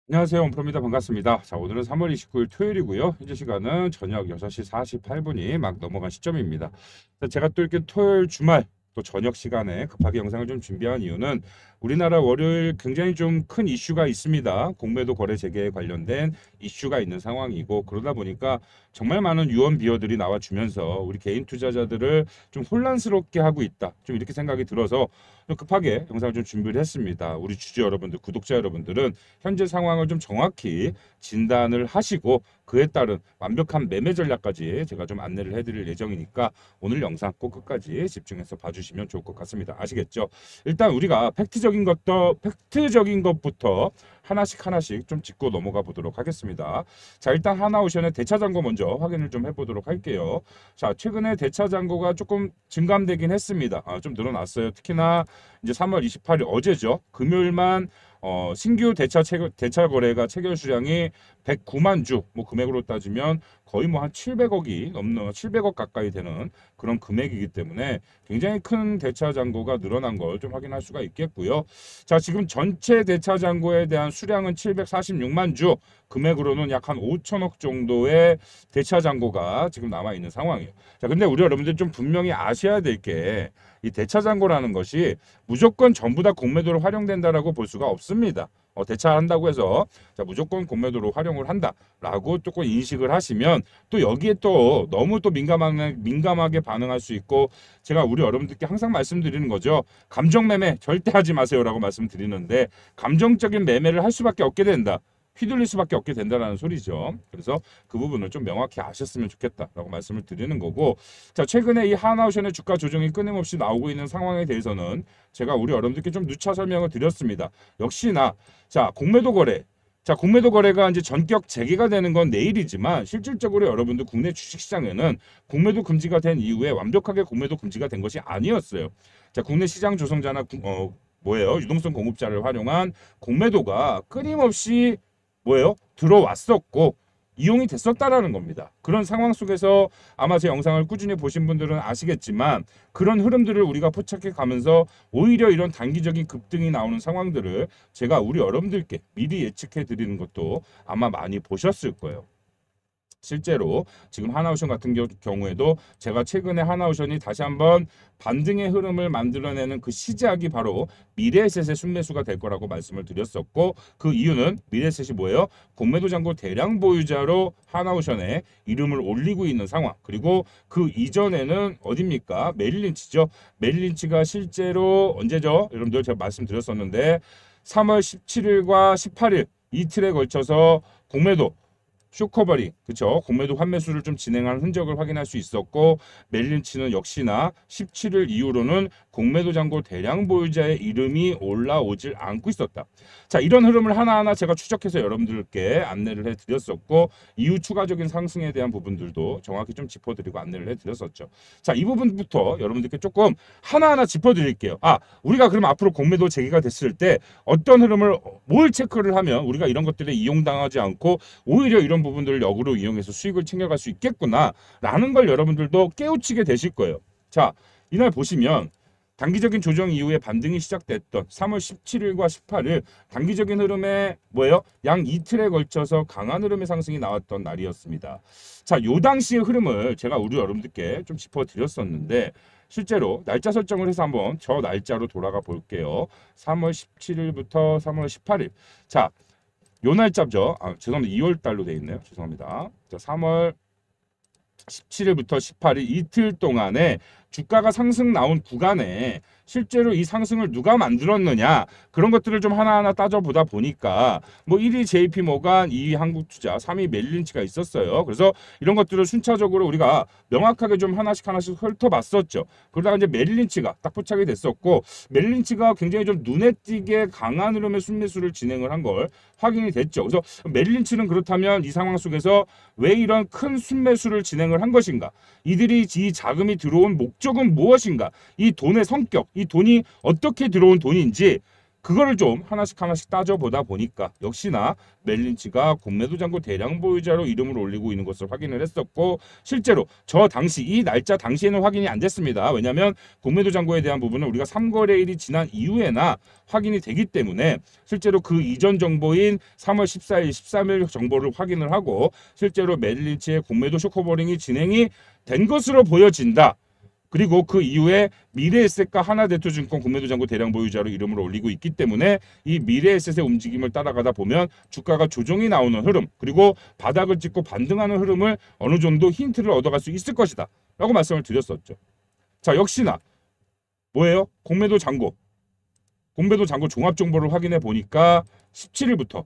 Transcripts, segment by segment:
안녕하세요. 원프로입니다. 반갑습니다. 자, 오늘은 3월 29일 토요일이고요. 현재 시간은 저녁 6시 48분이 막 넘어간 시점입니다. 자, 제가 또 이렇게 토요일 주말 또 저녁 시간에 급하게 영상을 좀 준비한 이유는 우리나라 월요일 굉장히 좀 큰 이슈가 있습니다. 공매도 거래 재개에 관련된 이슈가 있는 상황이고 그러다 보니까 정말 많은 유언 비어들이 나와주면서 우리 개인 투자자들을 좀 혼란스럽게 하고 있다. 좀 이렇게 생각이 들어서 좀 급하게 영상을 좀 준비를 했습니다. 우리 주주 여러분들, 구독자 여러분들은 현재 상황을 좀 정확히 진단을 하시고 그에 따른 완벽한 매매 전략까지 제가 좀 안내를 해드릴 예정이니까 오늘 영상 꼭 끝까지 집중해서 봐주시면 좋을 것 같습니다. 아시겠죠? 일단 우리가 팩트적인 것부터 하나씩 좀 짚고 넘어가 보도록 하겠습니다. 자, 일단 하나오션의 대차잔고 먼저 확인을 좀 해보도록 할게요. 자, 최근에 대차잔고가 조금 증감되긴 했습니다. 좀 늘어났어요. 특히나 이제 3월 28일 어제죠. 금요일만 신규 대차 거래가 체결 수량이 109만 주, 뭐 금액으로 따지면 거의 뭐 한 700억이 넘는 700억 가까이 되는 그런 금액이기 때문에 굉장히 큰 대차 잔고가 늘어난 걸 좀 확인할 수가 있겠고요. 자, 지금 전체 대차 잔고에 대한 수량은 746만 주, 금액으로는 약 한 5천억 정도의 대차 잔고가 지금 남아 있는 상황이에요. 자, 근데 우리 여러분들 좀 분명히 아셔야 될 게 이 대차 잔고라는 것이 무조건 전부 다 공매도로 활용된다라고 볼 수가 없습니다. 대차한다고 해서 자, 무조건 공매도로 활용을 한다라고 조금 인식을 하시면 또 여기에 또 너무 또 민감하게 반응할 수 있고 제가 우리 여러분들께 항상 말씀드리는 거죠. 감정 매매 절대 하지 마세요라고 말씀드리는데 감정적인 매매를 할 수밖에 없게 된다. 휘둘릴 수밖에 없게 된다는 소리죠. 그래서 그 부분을 좀 명확히 아셨으면 좋겠다라고 말씀을 드리는 거고 자, 최근에 이 하나오션의 주가 조정이 끊임없이 나오고 있는 상황에 대해서는 제가 우리 여러분들께 좀 누차 설명을 드렸습니다. 역시나 자, 공매도 거래 자, 공매도 거래가 이제 전격 재개가 되는 건 내일이지만 실질적으로 여러분들 국내 주식시장에는 공매도 금지가 된 이후에 완벽하게 공매도 금지가 된 것이 아니었어요. 자, 국내 시장 조성자나 뭐예요? 유동성 공급자를 활용한 공매도가 끊임없이 뭐예요? 들어왔었고 이용이 됐었다라는 겁니다. 그런 상황 속에서 아마 제 영상을 꾸준히 보신 분들은 아시겠지만 그런 흐름들을 우리가 포착해 가면서 오히려 이런 단기적인 급등이 나오는 상황들을 제가 우리 여러분들께 미리 예측해 드리는 것도 아마 많이 보셨을 거예요. 실제로 지금 하나오션 같은 경우에도 제가 최근에 하나오션이 다시 한번 반등의 흐름을 만들어내는 그 시작이 바로 미래에셋의 순매수가 될 거라고 말씀을 드렸었고 그 이유는 미래에셋이 뭐예요? 공매도 잔고 대량 보유자로 하나오션에 이름을 올리고 있는 상황 그리고 그 이전에는 어딥니까? 메릴린치죠. 메릴린치가 실제로 언제죠? 여러분들 제가 말씀드렸었는데 3월 17일과 18일 이틀에 걸쳐서 공매도 쇼커버링, 그쵸? 공매도 환매수를 좀 진행한 흔적을 확인할 수 있었고 멜린치는 역시나 17일 이후로는 공매도 잔고 대량 보유자의 이름이 올라오질 않고 있었다. 자, 이런 흐름을 하나하나 제가 추적해서 여러분들께 안내를 해드렸었고 이후 추가적인 상승에 대한 부분들도 정확히 좀 짚어드리고 안내를 해드렸었죠. 자, 이 부분부터 여러분들께 조금 하나하나 짚어드릴게요. 우리가 그럼 앞으로 공매도 재개가 됐을 때 어떤 흐름을 뭘 체크를 하면 우리가 이런 것들에 이용당하지 않고 오히려 이런 부분들을 역으로 이용해서 수익을 챙겨갈 수 있겠구나라는 걸 여러분들도 깨우치게 되실 거예요. 자, 이날 보시면 단기적인 조정 이후에 반등이 시작됐던 3월 17일과 18일 단기적인 흐름에 뭐예요? 양 이틀에 걸쳐서 강한 흐름의 상승이 나왔던 날이었습니다. 자, 요 당시의 흐름을 제가 우리 여러분들께 좀 짚어드렸었는데 실제로 날짜 설정을 해서 한번 저 날짜로 돌아가 볼게요. 3월 17일부터 3월 18일. 자, 요 날짜죠. 죄송합니다. 2월 달로 돼 있네요. 죄송합니다. 자, 3월 17일부터 18일 이틀 동안에 주가가 상승 나온 구간에 실제로 이 상승을 누가 만들었느냐 그런 것들을 좀 하나하나 따져보다 보니까 뭐 1위 JP모간, 2위 한국투자, 3위 멜린치가 있었어요. 그래서 이런 것들을 순차적으로 우리가 명확하게 좀 하나씩 훑어봤었죠. 그러다가 이제 멜린치가 딱 포착이 됐었고 멜린치가 굉장히 좀 눈에 띄게 강한 흐름의 순매수를 진행을 한 걸 확인이 됐죠. 그래서 멜린치는 그렇다면 이 상황 속에서 왜 이런 큰 순매수를 진행을 한 것인가? 이들이 이 자금이 들어온 목적은 무엇인가? 이 돈의 성격, 이 돈이 어떻게 들어온 돈인지 그거를 좀 하나씩 하나씩 따져보다 보니까 역시나 멜린치가 공매도 잔고 대량 보유자로 이름을 올리고 있는 것을 확인을 했었고, 실제로 저 당시 이 날짜 당시에는 확인이 안 됐습니다. 왜냐하면 공매도 잔고에 대한 부분은 우리가 3거래일이 지난 이후에나 확인이 되기 때문에 실제로 그 이전 정보인 3월 14일, 13일 정보를 확인을 하고 실제로 멜린치의 공매도 쇼커버링이 진행이 된 것으로 보여진다. 그리고 그 이후에 미래에셋과 하나대투증권 공매도 잔고 대량 보유자로 이름을 올리고 있기 때문에 이 미래에셋의 움직임을 따라가다 보면 주가가 조정이 나오는 흐름, 그리고 바닥을 찍고 반등하는 흐름을 어느 정도 힌트를 얻어갈 수 있을 것이다 라고 말씀을 드렸었죠. 자, 역시나 뭐예요? 공매도 잔고 종합 정보를 확인해 보니까 17일부터,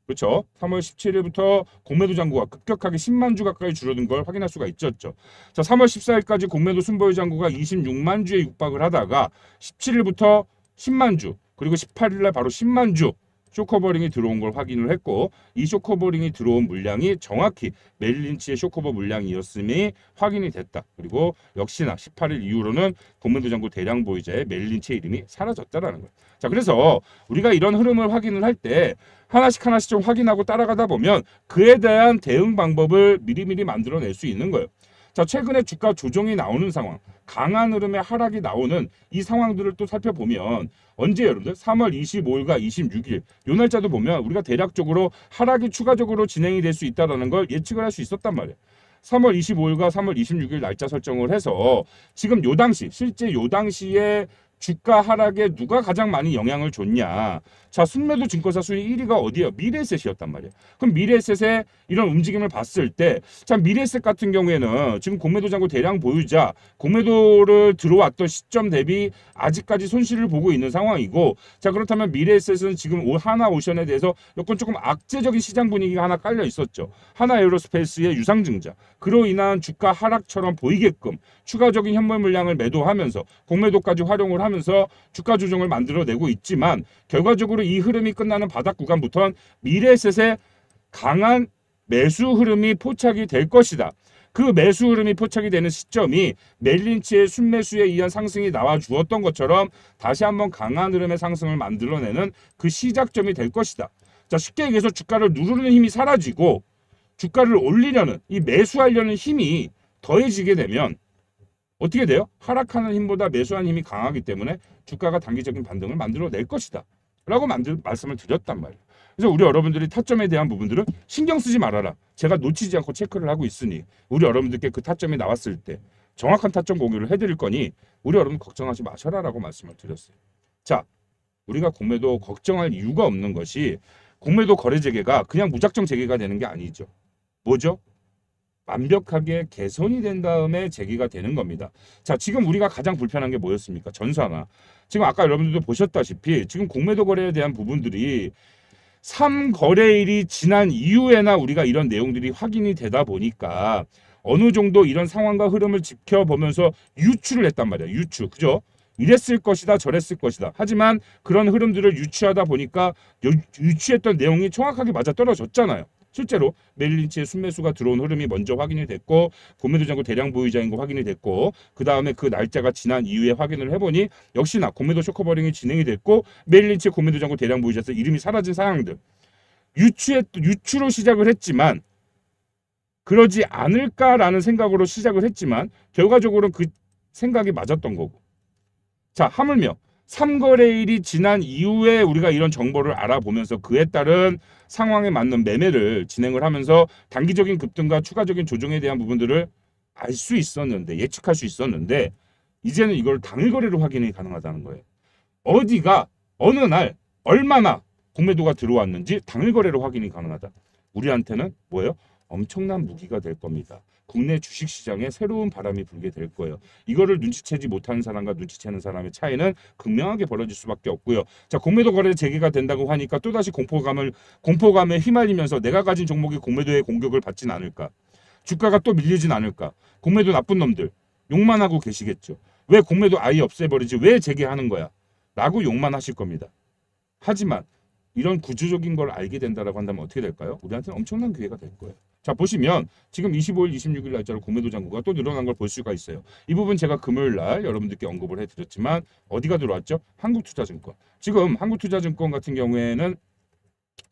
그렇죠? 3월 17일부터 공매도 잔고가 급격하게 10만 주 가까이 줄어든 걸 확인할 수가 있었죠. 자, 3월 14일까지 공매도 순보유 잔고가 26만 주에 육박을 하다가 17일부터 10만 주, 그리고 18일날 바로 10만 주 쇼커버링이 들어온 걸 확인을 했고, 이 쇼커버링이 들어온 물량이 정확히 멜린치의 쇼커버 물량이었음이 확인이 됐다. 그리고 역시나 18일 이후로는 공매도 잔고 대량 보유자의 멜린치의 이름이 사라졌다라는 거예요. 자, 그래서 우리가 이런 흐름을 확인을 할 때 하나씩 좀 확인하고 따라가다 보면 그에 대한 대응 방법을 미리미리 만들어낼 수 있는 거예요. 자, 최근에 주가 조정이 나오는 상황, 강한 흐름의 하락이 나오는 이 상황들을 또 살펴보면 언제 여러분들 3월 25일과 26일 요 날짜도 보면 우리가 대략적으로 하락이 추가적으로 진행이 될 수 있다는 걸 예측을 할 수 있었단 말이에요. 3월 25일과 3월 26일 날짜 설정을 해서 지금 요 당시, 실제 요 당시에 주가 하락에 누가 가장 많이 영향을 줬냐. 자, 순매도 증권사 순위 1위가 어디예요? 미래에셋이었단 말이에요. 그럼 미래에셋의 이런 움직임을 봤을 때, 자, 미래에셋 같은 경우에는 지금 공매도 잔고 대량 보유자, 공매도를 들어왔던 시점 대비 아직까지 손실을 보고 있는 상황이고, 자, 그렇다면 미래에셋은 지금 하나오션에 대해서 여건 조금 악재적인 시장 분위기가 하나 깔려 있었죠. 하나에어로스페이스의 유상증자. 그로 인한 주가 하락처럼 보이게끔 추가적인 현물 물량을 매도하면서 공매도까지 활용을 하면서 주가 조정을 만들어내고 있지만, 결과적으로 이 흐름이 끝나는 바닥 구간부터는 미래에셋의 강한 매수 흐름이 포착이 될 것이다. 그 매수 흐름이 포착이 되는 시점이 멜린치의 순매수에 의한 상승이 나와 주었던 것처럼 다시 한번 강한 흐름의 상승을 만들어내는 그 시작점이 될 것이다. 자, 쉽게 얘기해서 주가를 누르는 힘이 사라지고 주가를 올리려는, 이 매수하려는 힘이 더해지게 되면 어떻게 돼요? 하락하는 힘보다 매수하는 힘이 강하기 때문에 주가가 단기적인 반등을 만들어낼 것이다 라고 말씀을 드렸단 말이에요. 그래서 우리 여러분들이 타점에 대한 부분들은 신경 쓰지 말아라. 제가 놓치지 않고 체크를 하고 있으니 우리 여러분들께 그 타점이 나왔을 때 정확한 타점 공유를 해드릴 거니 우리 여러분 걱정하지 마셔라 라고 말씀을 드렸어요. 자, 우리가 공매도 걱정할 이유가 없는 것이 공매도 거래 재개가 그냥 무작정 재개가 되는 게 아니죠. 뭐죠? 완벽하게 개선이 된 다음에 재개가 되는 겁니다. 자, 지금 우리가 가장 불편한 게 뭐였습니까? 전산화. 지금 아까 여러분들도 보셨다시피 지금 공매도 거래에 대한 부분들이 3거래일이 지난 이후에나 우리가 이런 내용들이 확인이 되다 보니까 어느 정도 이런 상황과 흐름을 지켜보면서 유추를 했단 말이야. 유추. 그죠? 이랬을 것이다, 저랬을 것이다. 하지만 그런 흐름들을 유추하다 보니까 유추했던 내용이 정확하게 맞아떨어졌잖아요. 실제로 멜린치의 순매수가 들어온 흐름이 먼저 확인이 됐고 공매도 잔고 대량 보유자인 거 확인이 됐고 그 다음에 그 날짜가 지난 이후에 확인을 해보니 역시나 공매도 쇼커버링이 진행이 됐고 멜린치의 공매도 잔고 대량 보유자에서 이름이 사라진 상황들 유추로 시작을 했지만 그러지 않을까라는 생각으로 시작을 했지만 결과적으로는 그 생각이 맞았던 거고, 자, 하물며 3거래일이 지난 이후에 우리가 이런 정보를 알아보면서 그에 따른 상황에 맞는 매매를 진행을 하면서 단기적인 급등과 추가적인 조정에 대한 부분들을 알 수 있었는데, 예측할 수 있었는데 이제는 이걸 당일 거래로 확인이 가능하다는 거예요. 어디가 어느 날 얼마나 공매도가 들어왔는지 당일 거래로 확인이 가능하다. 우리한테는 뭐예요? 엄청난 무기가 될 겁니다. 국내 주식시장에 새로운 바람이 불게 될 거예요. 이거를 눈치채지 못하는 사람과 눈치채는 사람의 차이는 극명하게 벌어질 수밖에 없고요. 자, 공매도 거래 재개가 된다고 하니까 또다시 공포감에 휘말리면서 내가 가진 종목이 공매도의 공격을 받진 않을까? 주가가 또 밀리진 않을까? 공매도 나쁜 놈들 욕만 하고 계시겠죠. 왜 공매도 아예 없애버리지? 왜 재개하는 거야? 라고 욕만 하실 겁니다. 하지만 이런 구조적인 걸 알게 된다라고 한다면 어떻게 될까요? 우리한테는 엄청난 기회가 될 거예요. 자, 보시면 지금 25일, 26일 날짜로 공매도 잔고가 또 늘어난 걸 볼 수가 있어요. 이 부분 제가 금요일 날 여러분들께 언급을 해드렸지만 어디가 들어왔죠? 한국투자증권. 지금 한국투자증권 같은 경우에는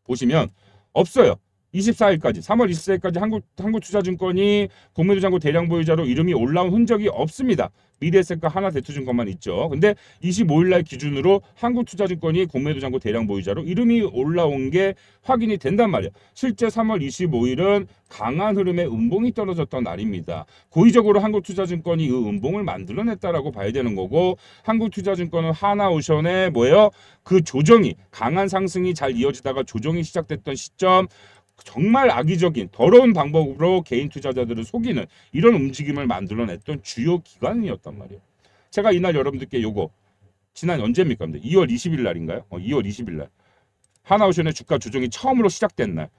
보시면 없어요. 24일까지 3월 24일까지 한국투자증권이 공매도 잔고 대량 보유자로 이름이 올라온 흔적이 없습니다. 미래에셋과 하나대투증권만 있죠. 근데 25일 날 기준으로 한국투자증권이 공매도 잔고 대량 보유자로 이름이 올라온 게 확인이 된단 말이에요. 실제 3월 25일은 강한 흐름의 음봉이 떨어졌던 날입니다. 고의적으로 한국투자증권이 이 음봉을 만들어냈다라고 봐야 되는 거고, 한국투자증권은 하나오션의 뭐예요? 그 조정이 강한 상승이 잘 이어지다가 조정이 시작됐던 시점, 정말 악의적인 더러운 방법으로 개인 투자자들을 속이는 이런 움직임을 만들어냈던 주요 기관이었단 말이에요. 제가 이날 여러분들께 요거 지난 언제입니까? 2월 20일 날인가요? 2월 20일 날 하나오션의 주가 조정이 처음으로 시작된 날,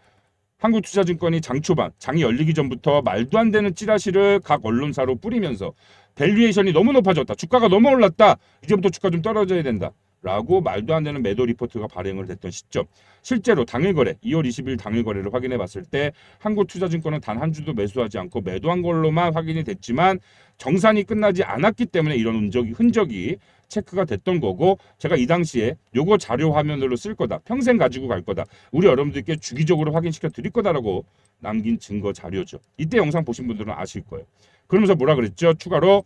한국투자증권이 장 초반 장이 열리기 전부터 말도 안 되는 찌라시를 각 언론사로 뿌리면서 밸류에이션이 너무 높아졌다, 주가가 너무 올랐다, 이제부터 주가 좀 떨어져야 된다 라고 말도 안 되는 매도 리포트가 발행을 됐던 시점, 실제로 당일 거래 2월 20일 당일 거래를 확인해 봤을 때 한국투자증권은 단 한 주도 매수하지 않고 매도한 걸로만 확인이 됐지만 정산이 끝나지 않았기 때문에 이런 흔적이 체크가 됐던 거고, 제가 이 당시에 요거 자료 화면으로 쓸 거다, 평생 가지고 갈 거다, 우리 여러분들께 주기적으로 확인시켜 드릴 거다라고 남긴 증거 자료죠. 이때 영상 보신 분들은 아실 거예요. 그러면서 뭐라 그랬죠? 추가로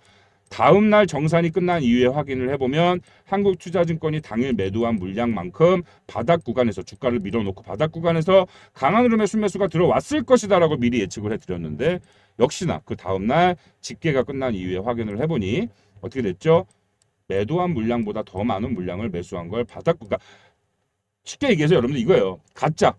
다음 날 정산이 끝난 이후에 확인을 해보면 한국투자증권이 당일 매도한 물량만큼 바닥 구간에서 주가를 밀어놓고 바닥 구간에서 강한 흐름의 순매수가 들어왔을 것이다 라고 미리 예측을 해드렸는데, 역시나 그 다음 날 집계가 끝난 이후에 확인을 해보니 어떻게 됐죠? 매도한 물량보다 더 많은 물량을 매수한 걸 바닥 구간, 쉽게 얘기해서 여러분들 이거예요. 가짜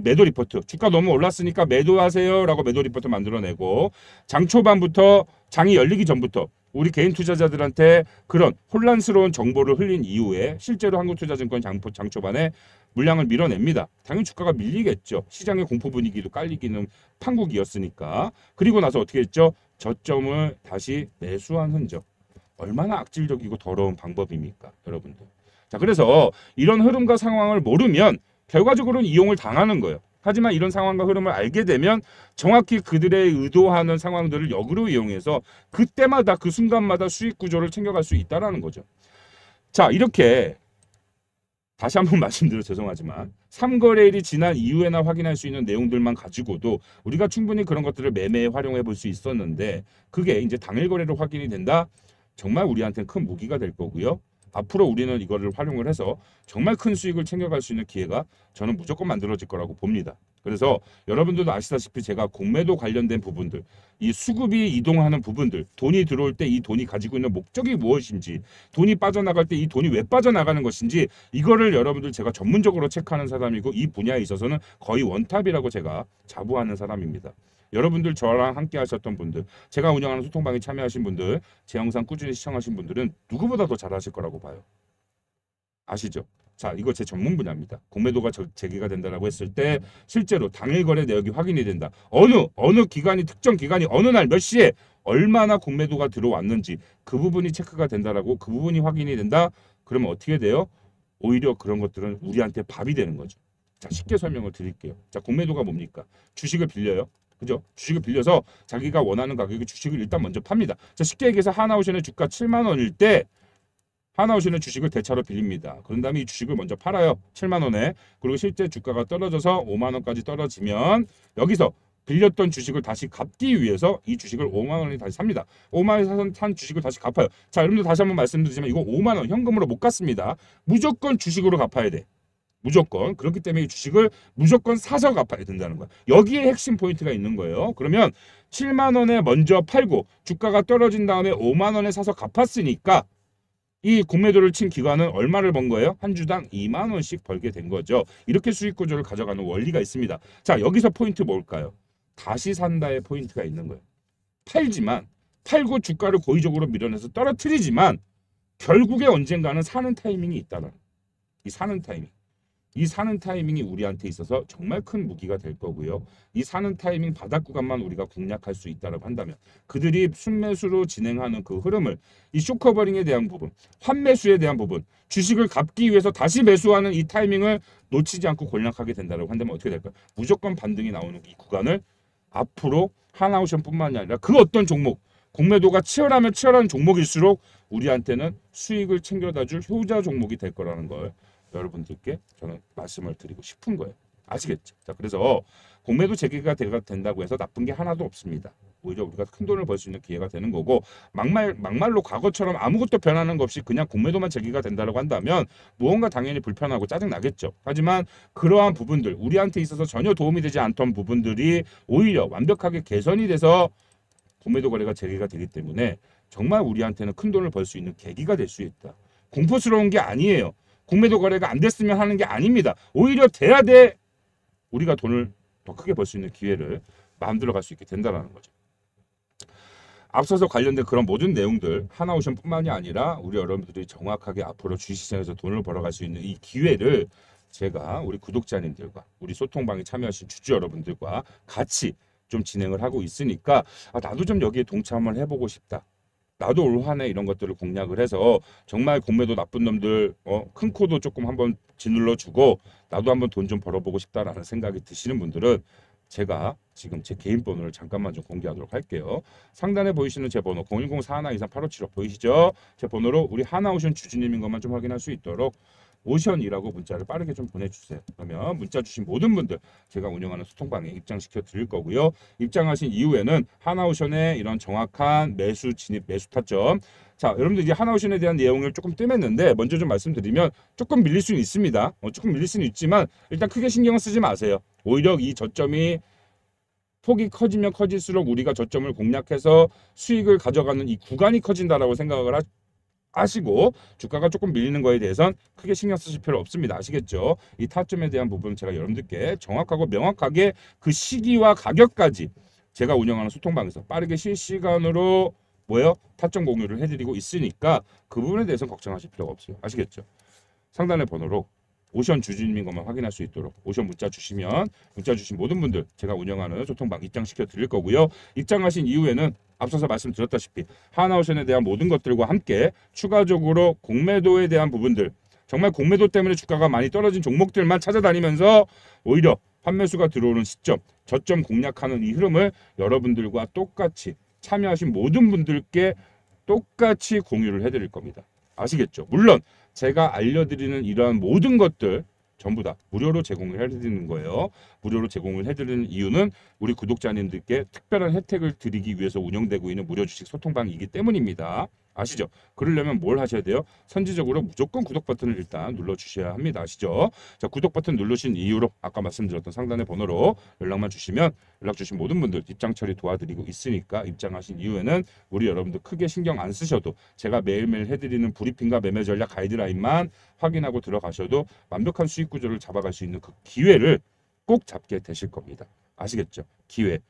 매도 리포트, 주가 너무 올랐으니까 매도하세요 라고 매도 리포트 만들어내고, 장 초반부터 장이 열리기 전부터 우리 개인 투자자들한테 그런 혼란스러운 정보를 흘린 이후에 실제로 한국투자증권 장 초반에 물량을 밀어냅니다. 당연히 주가가 밀리겠죠. 시장의 공포 분위기도 깔리기는 판국이었으니까. 그리고 나서 어떻게 했죠? 저점을 다시 매수한 흔적. 얼마나 악질적이고 더러운 방법입니까, 여러분들. 자, 그래서 이런 흐름과 상황을 모르면 결과적으로는 이용을 당하는 거예요. 하지만 이런 상황과 흐름을 알게 되면 정확히 그들의 의도하는 상황들을 역으로 이용해서 그때마다 그 순간마다 수익 구조를 챙겨갈 수 있다는 거죠. 자, 이렇게 다시 한번 말씀드려 죄송하지만 3거래일이 지난 이후에나 확인할 수 있는 내용들만 가지고도 우리가 충분히 그런 것들을 매매에 활용해 볼 수 있었는데, 그게 이제 당일 거래로 확인이 된다? 정말 우리한테는 큰 무기가 될 거고요. 앞으로 우리는 이거를 활용을 해서 정말 큰 수익을 챙겨갈 수 있는 기회가 저는 무조건 만들어질 거라고 봅니다. 그래서 여러분들도 아시다시피 제가 공매도 관련된 부분들, 이 수급이 이동하는 부분들, 돈이 들어올 때 이 돈이 가지고 있는 목적이 무엇인지, 돈이 빠져나갈 때 이 돈이 왜 빠져나가는 것인지, 이거를 여러분들 제가 전문적으로 체크하는 사람이고 이 분야에 있어서는 거의 원탑이라고 제가 자부하는 사람입니다. 여러분들 저랑 함께 하셨던 분들, 제가 운영하는 소통방에 참여하신 분들, 제 영상 꾸준히 시청하신 분들은 누구보다 더 잘하실 거라고 봐요. 아시죠? 자, 이거 제 전문 분야입니다. 공매도가 재개가 된다라고 했을 때 실제로 당일 거래 내역이 확인이 된다. 어느 기간이, 특정 기간이 어느 날 몇 시에 얼마나 공매도가 들어왔는지 그 부분이 체크가 된다라고, 그 부분이 확인이 된다. 그러면 어떻게 돼요? 오히려 그런 것들은 우리한테 밥이 되는 거죠. 자, 쉽게 설명을 드릴게요. 자, 공매도가 뭡니까? 주식을 빌려요. 그죠? 주식을 빌려서 자기가 원하는 가격의 주식을 일단 먼저 팝니다. 자, 쉽게 얘기해서 하나오션의 주가 7만 원일 때 하나오션의 주식을 대차로 빌립니다. 그런 다음에 이 주식을 먼저 팔아요. 7만 원에. 그리고 실제 주가가 떨어져서 5만 원까지 떨어지면 여기서 빌렸던 주식을 다시 갚기 위해서 이 주식을 5만 원에 다시 삽니다. 5만 원에 산 주식을 다시 갚아요. 자, 여러분들 다시 한번 말씀드리지만 이거 5만 원 현금으로 못 갚습니다. 무조건 주식으로 갚아야 돼. 무조건. 그렇기 때문에 이 주식을 무조건 사서 갚아야 된다는 거야. 여기에 핵심 포인트가 있는 거예요. 그러면 7만 원에 먼저 팔고 주가가 떨어진 다음에 5만 원에 사서 갚았으니까 이 공매도를 친 기관은 얼마를 번 거예요? 한 주당 2만 원씩 벌게 된 거죠. 이렇게 수익 구조를 가져가는 원리가 있습니다. 자, 여기서 포인트 뭘까요? 다시 산다의 포인트가 있는 거예요. 팔고 주가를 고의적으로 밀어내서 떨어뜨리지만 결국에 언젠가는 사는 타이밍이 있다는, 이 사는 타이밍. 이 사는 타이밍이 우리한테 있어서 정말 큰 무기가 될 거고요. 이 사는 타이밍 바닥 구간만 우리가 공략할 수 있다고 한다면 그들이 순매수로 진행하는 그 흐름을, 이 쇼커버링에 대한 부분, 환매수에 대한 부분, 주식을 갚기 위해서 다시 매수하는 이 타이밍을 놓치지 않고 공략하게 된다고 한다면 어떻게 될까요? 무조건 반등이 나오는 이 구간을 앞으로 하나오션뿐만이 아니라 그 어떤 종목, 공매도가 치열하면 치열한 종목일수록 우리한테는 수익을 챙겨다 줄 효자 종목이 될 거라는 걸 여러분들께 저는 말씀을 드리고 싶은 거예요. 아시겠죠? 자, 그래서 공매도 재개가 된다고 해서 나쁜 게 하나도 없습니다. 오히려 우리가 큰 돈을 벌 수 있는 기회가 되는 거고, 막말로 과거처럼 아무것도 변하는 것 없이 그냥 공매도만 재개가 된다고 한다면 무언가 당연히 불편하고 짜증 나겠죠. 하지만 그러한 부분들, 우리한테 있어서 전혀 도움이 되지 않던 부분들이 오히려 완벽하게 개선이 돼서 공매도 거래가 재개가 되기 때문에 정말 우리한테는 큰 돈을 벌 수 있는 계기가 될 수 있다. 공포스러운 게 아니에요. 공매도 거래가 안 됐으면 하는 게 아닙니다. 오히려 돼야 돼. 우리가 돈을 더 크게 벌 수 있는 기회를 마음대로 갈 수 있게 된다는 거죠. 앞서서 관련된 그런 모든 내용들 하나오션뿐만이 아니라 우리 여러분들이 정확하게 앞으로 주식시장에서 돈을 벌어갈 수 있는 이 기회를 제가 우리 구독자님들과 우리 소통방에 참여하신 주주 여러분들과 같이 좀 진행을 하고 있으니까 나도 좀 여기에 동참을 해보고 싶다. 나도 올 한 해 이런 것들을 공략을 해서 정말 공매도 나쁜 놈들 큰 코도 조금 한번 짓눌러 주고 나도 한번 돈 좀 벌어보고 싶다라는 생각이 드시는 분들은 제가 지금 제 개인 번호를 잠깐만 좀 공개하도록 할게요. 상단에 보이시는 제 번호 010-4123-8575 보이시죠? 제 번호로 우리 하나오션 주주님인 것만 좀 확인할 수 있도록 오션이라고 문자를 빠르게 좀 보내주세요. 그러면 문자 주신 모든 분들 제가 운영하는 소통방에 입장시켜 드릴 거고요. 입장하신 이후에는 하나오션의 이런 정확한 매수 진입, 매수 타점. 자, 여러분들 이제 하나오션에 대한 내용을 조금 뜸했는데 먼저 좀 말씀드리면 조금 밀릴 수는 있습니다. 조금 밀릴 수는 있지만 일단 크게 신경을 쓰지 마세요. 오히려 이 저점이 폭이 커지면 커질수록 우리가 저점을 공략해서 수익을 가져가는 이 구간이 커진다라고 생각을 하시고 주가가 조금 밀리는 거에 대해서는 크게 신경 쓰실 필요 없습니다. 아시겠죠? 이 타점에 대한 부분 제가 여러분들께 정확하고 명확하게 그 시기와 가격까지 제가 운영하는 소통방에서 빠르게 실시간으로 타점 공유를 해드리고 있으니까 그 부분에 대해서는 걱정하실 필요가 없어요. 아시겠죠? 상단의 번호로 오션 주주님인 것만 확인할 수 있도록 오션 문자 주시면 문자 주신 모든 분들 제가 운영하는 소통방 입장시켜 드릴 거고요. 입장하신 이후에는 앞서서 말씀드렸다시피 하나오션에 대한 모든 것들과 함께 추가적으로 공매도에 대한 부분들, 정말 공매도 때문에 주가가 많이 떨어진 종목들만 찾아다니면서 오히려 환매수가 들어오는 시점, 저점 공략하는 이 흐름을 여러분들과 똑같이 참여하신 모든 분들께 똑같이 공유를 해드릴 겁니다. 아시겠죠? 물론 제가 알려드리는 이러한 모든 것들 전부 다 무료로 제공을 해드리는 거예요. 무료로 제공을 해드리는 이유는 우리 구독자님들께 특별한 혜택을 드리기 위해서 운영되고 있는 무료 주식 소통방이기 때문입니다. 아시죠? 그러려면 뭘 하셔야 돼요? 선지적으로 무조건 구독 버튼을 일단 눌러주셔야 합니다. 아시죠? 자, 구독 버튼 누르신 이후로 아까 말씀드렸던 상단의 번호로 연락만 주시면 연락 주신 모든 분들 입장 처리 도와드리고 있으니까 입장하신 이후에는 우리 여러분들 크게 신경 안 쓰셔도 제가 매일매일 해드리는 브리핑과 매매 전략 가이드라인만 확인하고 들어가셔도 완벽한 수익 구조를 잡아갈 수 있는 그 기회를 꼭 잡게 되실 겁니다. 아시겠죠? 기회.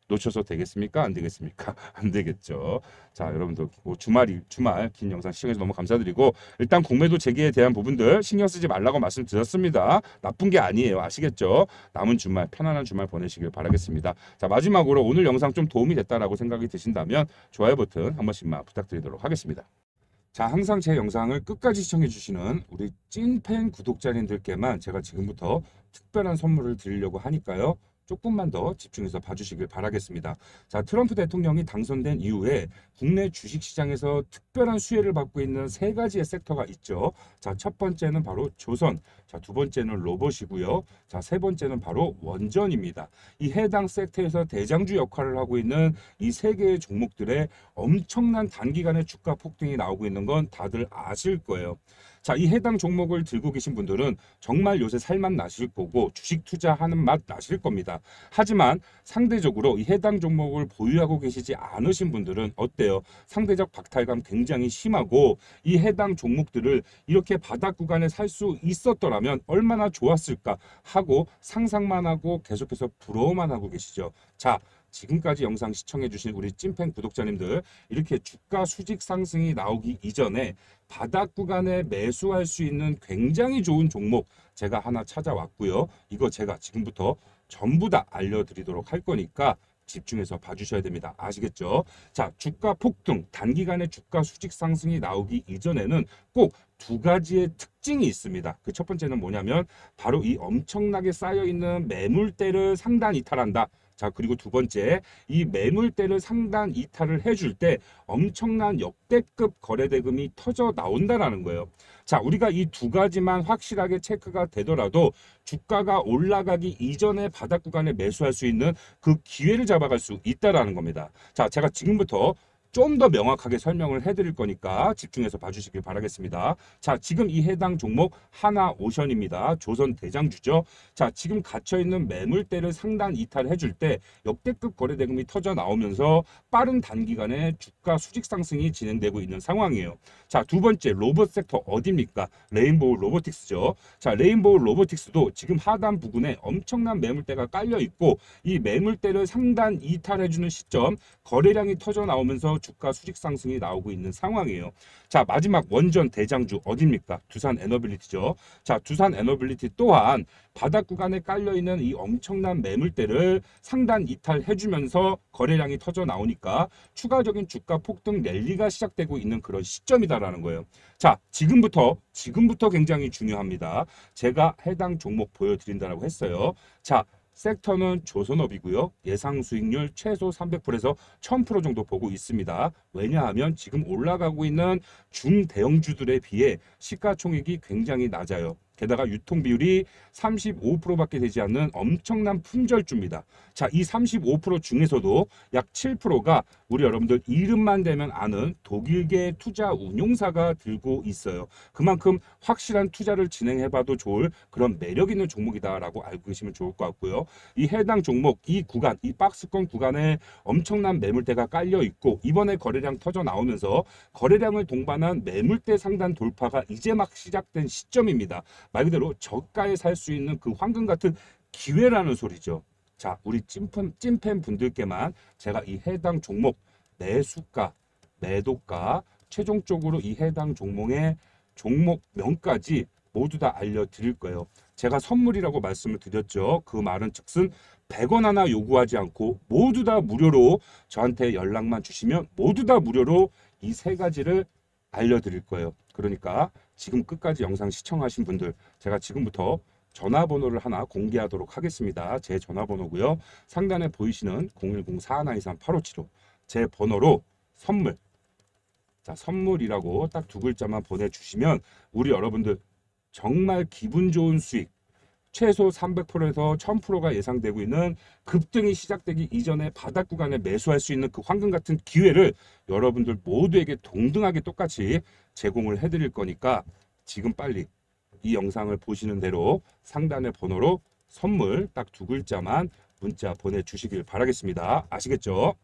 놓쳐서 되겠습니까? 안 되겠습니까? 안 되겠죠. 자, 여러분들 주말 긴 영상 시청해주셔서 너무 감사드리고 일단 공매도 재개에 대한 부분들 신경 쓰지 말라고 말씀드렸습니다. 나쁜 게 아니에요. 아시겠죠? 남은 주말 편안한 주말 보내시길 바라겠습니다. 자, 마지막으로 오늘 영상 좀 도움이 됐다라고 생각이 드신다면 좋아요 버튼 한 번씩만 부탁드리도록 하겠습니다. 자, 항상 제 영상을 끝까지 시청해주시는 우리 찐팬 구독자님들께만 제가 지금부터 특별한 선물을 드리려고 하니까요. 조금만 더 집중해서 봐주시길 바라겠습니다. 자, 트럼프 대통령이 당선된 이후에 국내 주식시장에서 특별한 수혜를 받고 있는 세 가지의 섹터가 있죠. 자, 첫 번째는 바로 조선, 자, 두 번째는 로봇이고요. 자, 세 번째는 바로 원전입니다. 이 해당 섹터에서 대장주 역할을 하고 있는 이 세 개의 종목들의 엄청난 단기간의 주가 폭등이 나오고 있는 건 다들 아실 거예요. 자, 이 해당 종목을 들고 계신 분들은 정말 요새 살맛 나실 거고 주식 투자하는 맛 나실 겁니다. 하지만 상대적으로 이 해당 종목을 보유하고 계시지 않으신 분들은 어때요? 상대적 박탈감 굉장히 심하고 이 해당 종목들을 이렇게 바닥 구간에 살 수 있었더라면 얼마나 좋았을까 하고 상상만 하고 계속해서 부러워만 하고 계시죠. 자, 지금까지 영상 시청해주신 우리 찐팬 구독자님들, 이렇게 주가 수직 상승이 나오기 이전에 바닥 구간에 매수할 수 있는 굉장히 좋은 종목 제가 하나 찾아왔고요. 이거 제가 지금부터 전부 다 알려드리도록 할 거니까 집중해서 봐주셔야 됩니다. 아시겠죠? 자, 주가 폭등, 단기간에 주가 수직 상승이 나오기 이전에는 꼭 두 가지의 특징이 있습니다. 그 첫 번째는 뭐냐면 바로 이 엄청나게 쌓여있는 매물대를 상단 이탈한다. 자, 그리고 두 번째, 이 매물대를 상단 이탈을 해줄 때 엄청난 역대급 거래대금이 터져 나온다라는 거예요. 자, 우리가 이 두 가지만 확실하게 체크가 되더라도 주가가 올라가기 이전에 바닥 구간에 매수할 수 있는 그 기회를 잡아갈 수 있다라는 겁니다. 자, 제가 지금부터 좀 더 명확하게 설명을 해드릴 거니까 집중해서 봐주시길 바라겠습니다. 자, 지금 이 해당 종목 하나오션입니다. 조선 대장주죠. 자, 지금 갇혀있는 매물대를 상단 이탈해줄 때 역대급 거래대금이 터져 나오면서 빠른 단기간에 주가 수직 상승이 진행되고 있는 상황이에요. 자, 두 번째 로봇 섹터 어디입니까? 레인보우 로보틱스죠. 자, 레인보우 로보틱스도 지금 하단 부근에 엄청난 매물대가 깔려 있고 이 매물대를 상단 이탈해주는 시점 거래량이 터져 나오면서 주가 수직 상승이 나오고 있는 상황이에요. 자, 마지막 원전 대장주 어디입니까? 두산 에너빌리티죠. 자, 두산 에너빌리티 또한 바닥 구간에 깔려 있는 이 엄청난 매물대를 상단 이탈해주면서 거래량이 터져 나오니까 추가적인 주가 폭등 랠리가 시작되고 있는 그런 시점이다라는 거예요. 자, 지금부터 굉장히 중요합니다. 제가 해당 종목 보여드린다라고 했어요. 자, 섹터는 조선업이고요. 예상 수익률 최소 300%에서 1000% 정도 보고 있습니다. 왜냐하면 지금 올라가고 있는 중대형주들에 비해 시가총액이 굉장히 낮아요. 게다가 유통 비율이 35%밖에 되지 않는 엄청난 품절주입니다. 자, 이 35% 중에서도 약 7%가 우리 여러분들 이름만 되면 아는 독일계 투자 운용사가 들고 있어요. 그만큼 확실한 투자를 진행해봐도 좋을 그런 매력 있는 종목이다라고 알고 계시면 좋을 것 같고요. 이 해당 종목, 이 구간, 이 박스권 구간에 엄청난 매물대가 깔려 있고 이번에 거래량 터져 나오면서 거래량을 동반한 매물대 상단 돌파가 이제 막 시작된 시점입니다. 말 그대로 저가에 살 수 있는 그 황금 같은 기회라는 소리죠. 자, 우리 찐팬 분들께만 제가 이 해당 종목 매수가, 매도가, 최종적으로 이 해당 종목의 종목명까지 모두 다 알려드릴 거예요. 제가 선물이라고 말씀을 드렸죠. 그 말은 즉슨 100원 하나 요구하지 않고 모두 다 무료로 저한테 연락만 주시면 모두 다 무료로 이 세 가지를 알려드릴 거예요. 그러니까 지금 끝까지 영상 시청하신 분들 제가 지금부터 전화번호를 하나 공개하도록 하겠습니다. 제 전화번호고요. 상단에 보이시는 010-4123-8575 제 번호로 선물, 자, 선물이라고 딱 두 글자만 보내주시면 우리 여러분들 정말 기분 좋은 수익 최소 300%에서 1000%가 예상되고 있는 급등이 시작되기 이전에 바닥 구간에 매수할 수 있는 그 황금 같은 기회를 여러분들 모두에게 동등하게 똑같이 제공을 해드릴 거니까 지금 빨리 이 영상을 보시는 대로 상단의 번호로 선물 딱 두 글자만 문자 보내주시길 바라겠습니다. 아시겠죠?